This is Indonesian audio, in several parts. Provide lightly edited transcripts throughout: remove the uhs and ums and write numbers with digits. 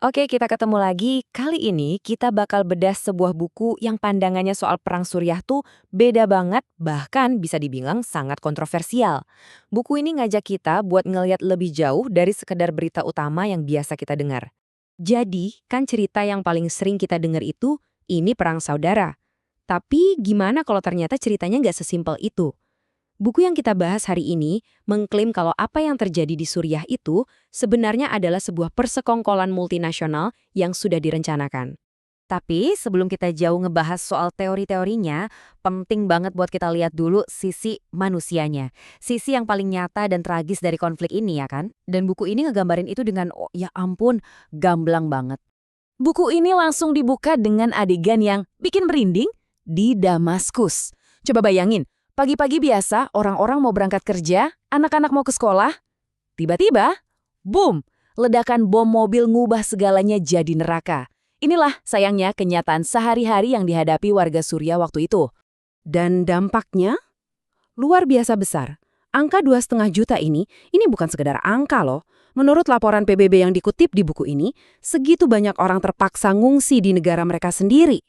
Oke, kita ketemu lagi. Kali ini kita bakal bedah sebuah buku yang pandangannya soal Perang Suriah tuh beda banget, bahkan bisa dibilang sangat kontroversial. Buku ini ngajak kita buat ngelihat lebih jauh dari sekedar berita utama yang biasa kita dengar. Jadi, kan cerita yang paling sering kita dengar itu, ini Perang Saudara. Tapi gimana kalau ternyata ceritanya nggak sesimpel itu? Buku yang kita bahas hari ini mengklaim kalau apa yang terjadi di Suriah itu sebenarnya adalah sebuah persekongkolan multinasional yang sudah direncanakan. Tapi sebelum kita jauh ngebahas soal teori-teorinya, penting banget buat kita lihat dulu sisi manusianya. Sisi yang paling nyata dan tragis dari konflik ini ya kan? Dan buku ini ngegambarin itu dengan, oh ya ampun, gamblang banget. Buku ini langsung dibuka dengan adegan yang bikin merinding di Damaskus. Coba bayangin, pagi-pagi biasa orang-orang mau berangkat kerja, anak-anak mau ke sekolah. Tiba-tiba, boom, ledakan bom mobil ngubah segalanya jadi neraka. Inilah sayangnya kenyataan sehari-hari yang dihadapi warga Suriah waktu itu. Dan dampaknya luar biasa besar. Angka 2,5 juta ini bukan sekedar angka loh. Menurut laporan PBB yang dikutip di buku ini, segitu banyak orang terpaksa ngungsi di negara mereka sendiri.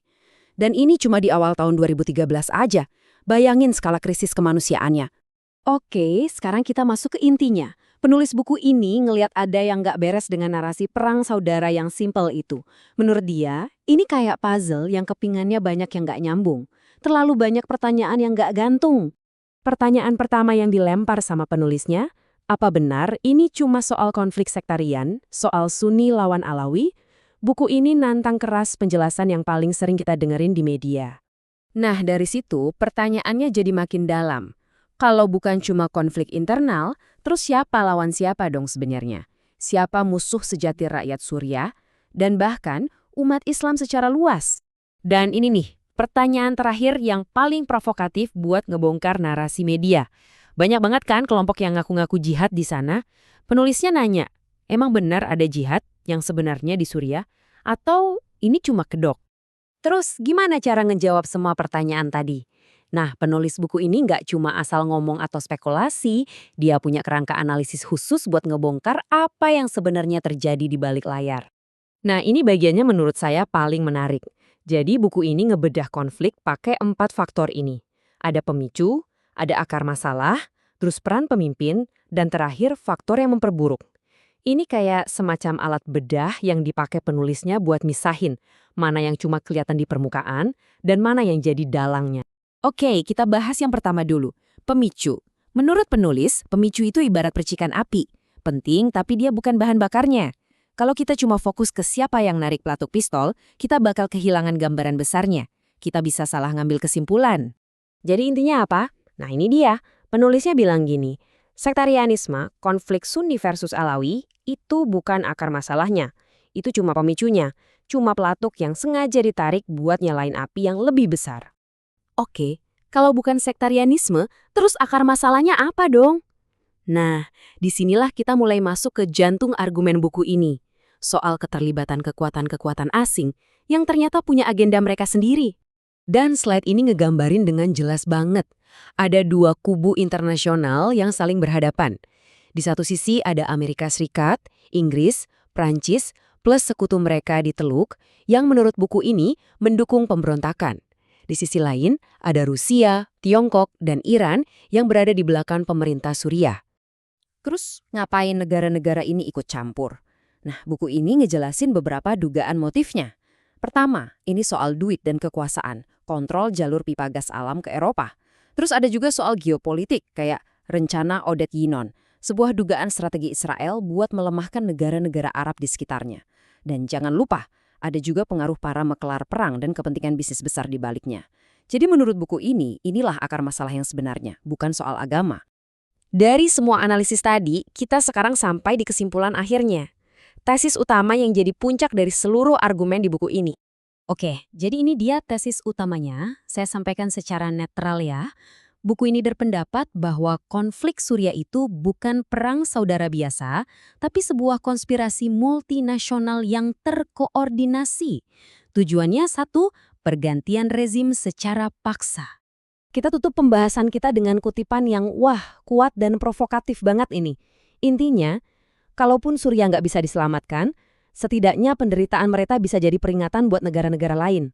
Dan ini cuma di awal tahun 2013 aja. Bayangin skala krisis kemanusiaannya. Oke, sekarang kita masuk ke intinya. Penulis buku ini ngelihat ada yang nggak beres dengan narasi perang saudara yang simpel itu. Menurut dia, ini kayak puzzle yang kepingannya banyak yang nggak nyambung. Terlalu banyak pertanyaan yang nggak gantung. Pertanyaan pertama yang dilempar sama penulisnya, apa benar ini cuma soal konflik sektarian, soal Sunni lawan Alawi? Buku ini nantang keras penjelasan yang paling sering kita dengerin di media. Nah, dari situ pertanyaannya jadi makin dalam. Kalau bukan cuma konflik internal, terus siapa lawan siapa dong sebenarnya? Siapa musuh sejati rakyat Suriah? Dan bahkan umat Islam secara luas? Dan ini nih, pertanyaan terakhir yang paling provokatif buat ngebongkar narasi media. Banyak banget kan kelompok yang ngaku-ngaku jihad di sana? Penulisnya nanya, emang benar ada jihad yang sebenarnya di Suriah? Atau ini cuma kedok? Terus gimana cara ngejawab semua pertanyaan tadi? Nah, penulis buku ini nggak cuma asal ngomong atau spekulasi, dia punya kerangka analisis khusus buat ngebongkar apa yang sebenarnya terjadi di balik layar. Nah, ini bagiannya menurut saya paling menarik. Jadi buku ini ngebedah konflik pakai 4 faktor ini. Ada pemicu, ada akar masalah, terus peran pemimpin, dan terakhir faktor yang memperburuk. Ini kayak semacam alat bedah yang dipakai penulisnya buat misahin mana yang cuma kelihatan di permukaan dan mana yang jadi dalangnya. Oke, kita bahas yang pertama dulu, pemicu. Menurut penulis, pemicu itu ibarat percikan api. Penting, tapi dia bukan bahan bakarnya. Kalau kita cuma fokus ke siapa yang narik pelatuk pistol, kita bakal kehilangan gambaran besarnya. Kita bisa salah ngambil kesimpulan. Jadi intinya apa? Nah ini dia, penulisnya bilang gini, sektarianisme, konflik Sunni versus Alawi, itu bukan akar masalahnya. Itu cuma pemicunya, cuma pelatuk yang sengaja ditarik buat nyalain api yang lebih besar. Oke, kalau bukan sektarianisme, terus akar masalahnya apa dong? Nah, disinilah kita mulai masuk ke jantung argumen buku ini. Soal keterlibatan kekuatan-kekuatan asing yang ternyata punya agenda mereka sendiri. Dan slide ini ngegambarin dengan jelas banget. Ada 2 kubu internasional yang saling berhadapan. Di satu sisi ada Amerika Serikat, Inggris, Prancis, plus sekutu mereka di Teluk yang menurut buku ini mendukung pemberontakan. Di sisi lain ada Rusia, Tiongkok, dan Iran yang berada di belakang pemerintah Suriah. Terus ngapain negara-negara ini ikut campur? Nah, buku ini ngejelasin beberapa dugaan motifnya. Pertama, ini soal duit dan kekuasaan, kontrol jalur pipa gas alam ke Eropa. Terus ada juga soal geopolitik, kayak rencana Odet Yinon, sebuah dugaan strategi Israel buat melemahkan negara-negara Arab di sekitarnya. Dan jangan lupa, ada juga pengaruh para maklar perang dan kepentingan bisnis besar di baliknya. Jadi menurut buku ini, inilah akar masalah yang sebenarnya, bukan soal agama. Dari semua analisis tadi, kita sekarang sampai di kesimpulan akhirnya. Tesis utama yang jadi puncak dari seluruh argumen di buku ini. Oke, jadi ini dia tesis utamanya. Saya sampaikan secara netral ya. Buku ini berpendapat bahwa konflik Suriah itu bukan perang saudara biasa, tapi sebuah konspirasi multinasional yang terkoordinasi. Tujuannya satu, pergantian rezim secara paksa. Kita tutup pembahasan kita dengan kutipan yang kuat dan provokatif banget ini. Intinya, kalaupun Suriah nggak bisa diselamatkan, Setidaknya penderitaan mereka bisa jadi peringatan buat negara-negara lain.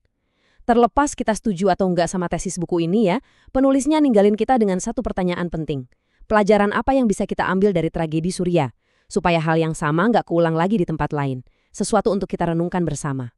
Terlepas kita setuju atau enggak sama tesis buku ini ya, penulisnya ninggalin kita dengan satu pertanyaan penting. Pelajaran apa yang bisa kita ambil dari tragedi Suriah? Supaya hal yang sama nggak keulang lagi di tempat lain. Sesuatu untuk kita renungkan bersama.